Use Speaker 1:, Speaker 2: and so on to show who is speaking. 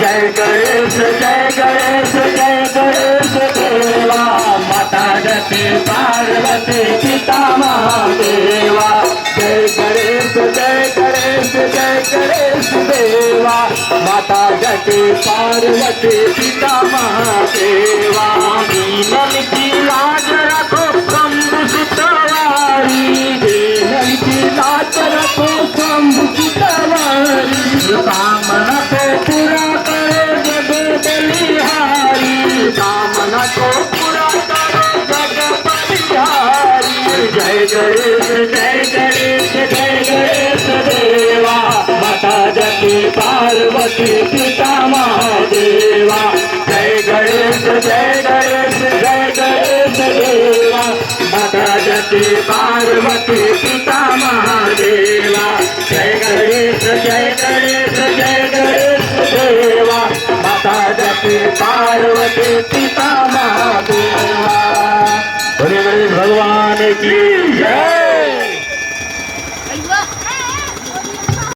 Speaker 1: जय गणेश जय गणेश देवा माता जती पार्वती पिता महादेवा जय गणेश देवा माता जती पार्वती पिता महादेवा दीनल की लाज रखो शंभु सुतवारी दीनल की लाज रखो शंभु सुतवारी कामना को पूरा करो जग बलिहारी कामना को पूरा करो जग बलिहारी जय गणेश देवा माता जती पार्वती पिता महादेवा जय गणेश देवा माता जती पार्वती पिता महादेवा जय गणेश देवा माता जती पार्वती